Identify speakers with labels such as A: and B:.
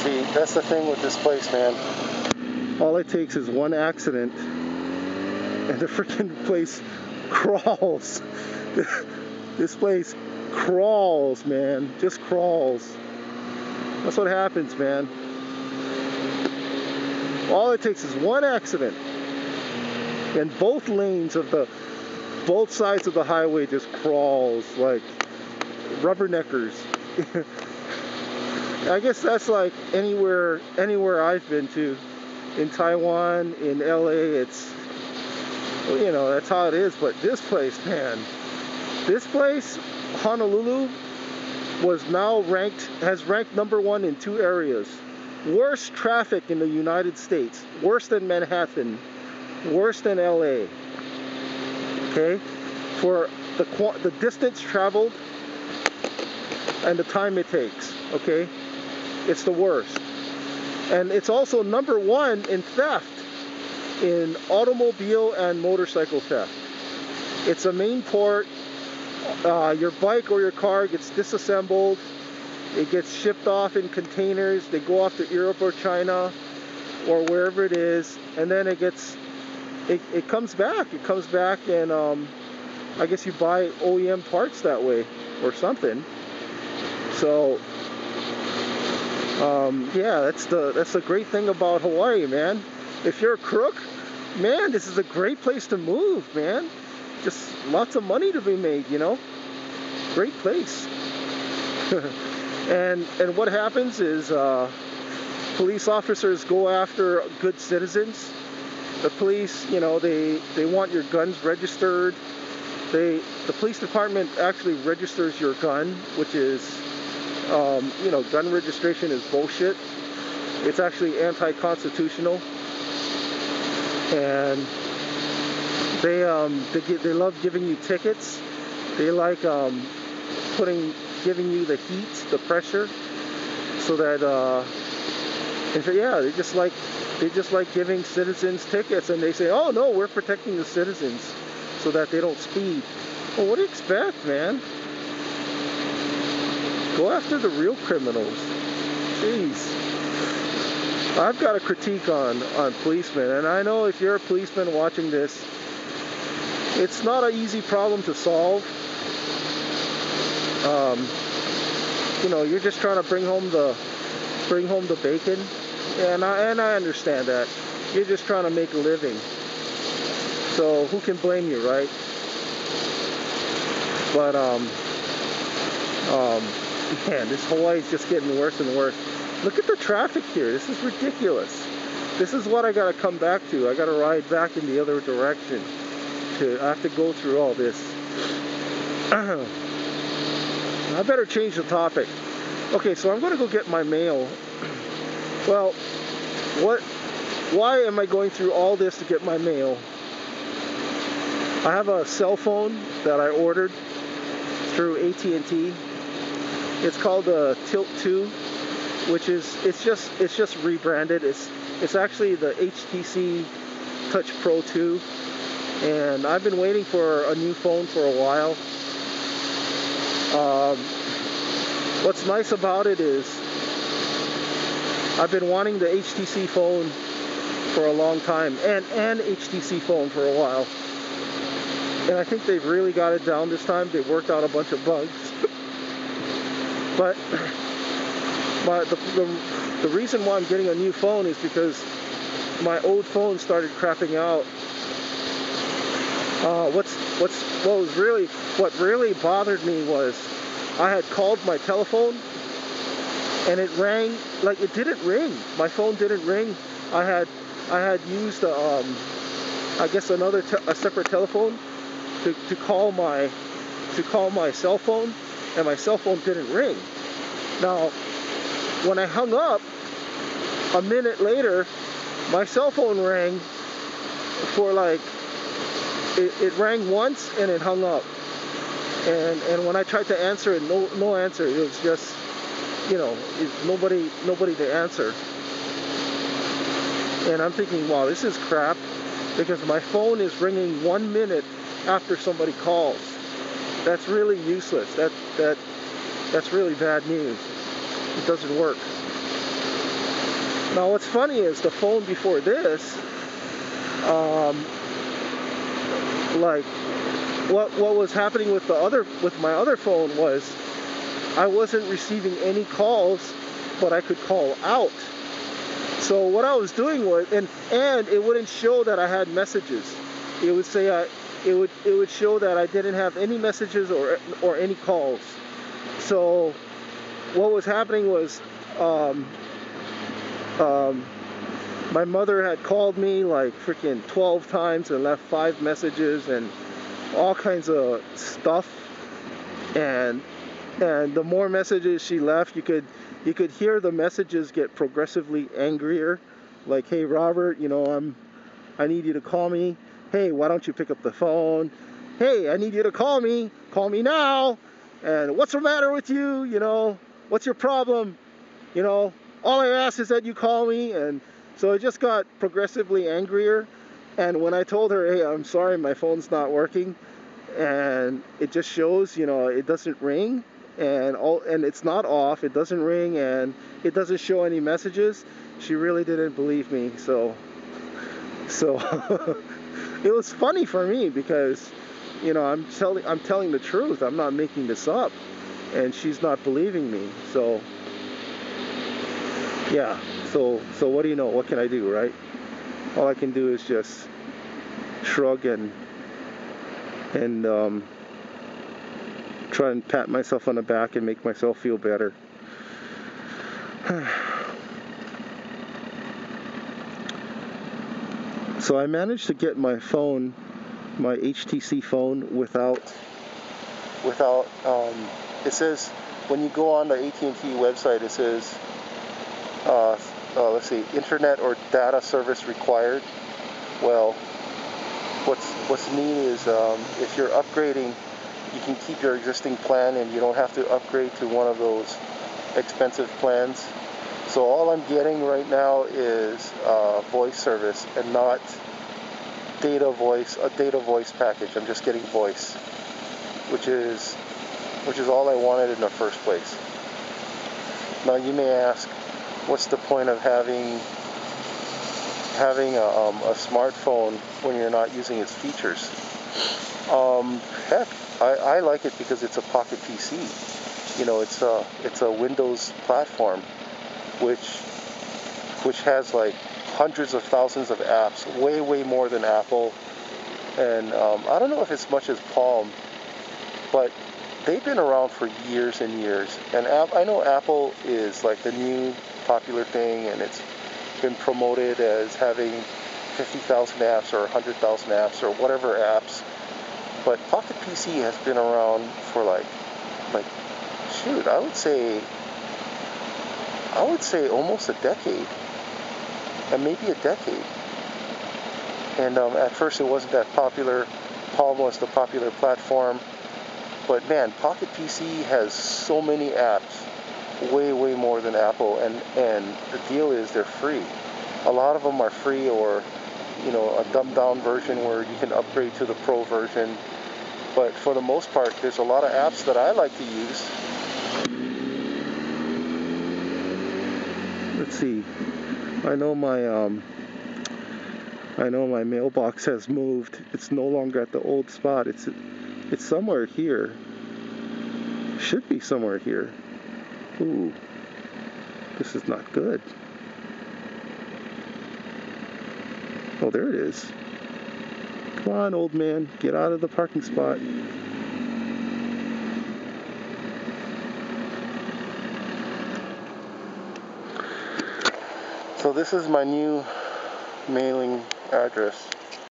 A: See, that's the thing with this place, man. All it takes is one accident and the freaking place crawls. This place crawls, man. Just crawls. That's what happens, man. All it takes is one accident and both lanes of both sides of the highway just crawls like rubberneckers. I guess that's like anywhere I've been to. In Taiwan, in LA, it's, you know, that's how it is. But this place, man, this place, Honolulu, has ranked #1 in 2 areas. Worst traffic in the United States, worse than Manhattan, worse than LA. Okay, for the distance traveled and the time it takes. Okay, it's the worst. And it's also #1 in theft, in automobile and motorcycle theft. It's a main port. Your bike or your car gets disassembled. It gets shipped off in containers. They go off to Europe or China or wherever it is, and then it comes back. It comes back, and I guess you buy OEM parts that way or something. So. Yeah, that's the great thing about Hawaii, man. If you're a crook, man, this is a great place to move, man. Just lots of money to be made, you know. Great place. and what happens is police officers go after good citizens. The police, you know, they want your guns registered. The police department actually registers your gun, which is, you know, gun registration is bullshit. It's actually anti-constitutional, and they love giving you tickets. They like giving you the heat, the pressure, so that yeah, they just like giving citizens tickets, and they say, oh no, we're protecting the citizens so that they don't speed. Well, what do you expect, man? Go after the real criminals. Jeez. I've got a critique on policemen, and I know if you're a policeman watching this, it's not an easy problem to solve. You know, you're just trying to bring home the bacon, and I understand that. You're just trying to make a living. So who can blame you, right? But man, this Hawaii's just getting worse and worse. Look at the traffic here. This is ridiculous. This is what I gotta come back to. I gotta ride back in the other direction. I have to go through all this. I better change the topic. Okay, so I'm gonna go get my mail. Well, why am I going through all this to get my mail? I have a cell phone that I ordered through AT&T. It's called the Tilt 2, which is it's just rebranded. It's actually the HTC Touch Pro 2, and I've been waiting for a new phone for a while. What's nice about it is I've been wanting the HTC phone for a long time, and an HTC phone for a while, and I think they've really got it down this time. They worked out a bunch of bugs. But the reason why I'm getting a new phone is because my old phone started crapping out. What really bothered me was I had called my telephone and it rang, like it didn't ring. My phone didn't ring. I had used I guess a separate telephone to call my cell phone, and my cell phone didn't ring. Now, when I hung up, a minute later, my cell phone rang for like, it rang once and it hung up. And when I tried to answer it, no answer. It was just, you know, nobody to answer. And I'm thinking, wow, this is crap, because my phone is ringing 1 minute after somebody calls. That's really useless. That's really bad news. It doesn't work. Now what's funny is the phone before this, like what was happening with my other phone was I wasn't receiving any calls, but I could call out. So what I was doing was, and it wouldn't show that I had messages. It would say it would show that I didn't have any messages or any calls. So what was happening was my mother had called me like freaking 12 times and left 5 messages and all kinds of stuff. And the more messages she left, you could hear the messages get progressively angrier. Like, hey Robert, you know, I need you to call me. Hey, why don't you pick up the phone? Hey, I need you to call me now. And what's the matter with you? You know, what's your problem? You know, all I ask is that you call me. And so it just got progressively angrier. And when I told her, hey, I'm sorry, my phone's not working, and it just shows, you know, it doesn't ring, and it's not off, it doesn't ring, and it doesn't show any messages, she really didn't believe me. So it was funny for me because, you know, I'm telling the truth. I'm not making this up, and she's not believing me. So yeah, so what do you know? What can I do, right? All I can do is just shrug and try and pat myself on the back and make myself feel better. So I managed to get my phone, my HTC phone, without it says, when you go on the AT&T website, it says let's see, internet or data service required. Well, what's neat is if you're upgrading, you can keep your existing plan and you don't have to upgrade to one of those expensive plans. So all I'm getting right now is voice service and not a data voice package. I'm just getting voice, which is all I wanted in the first place. Now you may ask, what's the point of having a smartphone when you're not using its features? Heck, I like it because it's a pocket PC. You know, it's a Windows platform, which has like hundreds of thousands of apps, way more than Apple. And I don't know if it's much as Palm, but they've been around for years and years. And I know Apple is like the new popular thing, and it's been promoted as having 50,000 apps or 100,000 apps or whatever apps. But Pocket PC has been around for like shoot, I would say almost a decade, and maybe a decade. And at first it wasn't that popular. Palm was the popular platform. But man, Pocket PC has so many apps, way more than Apple, and the deal is they're free. A lot of them are free, or you know, a dumbed down version where you can upgrade to the Pro version. But for the most part, there's a lot of apps that I like to use. Let's see. I know my mailbox has moved. It's no longer at the old spot. It's somewhere here. Should be somewhere here. Ooh, this is not good. Oh, there it is. Come on, old man, get out of the parking spot. So this is my new mailing address.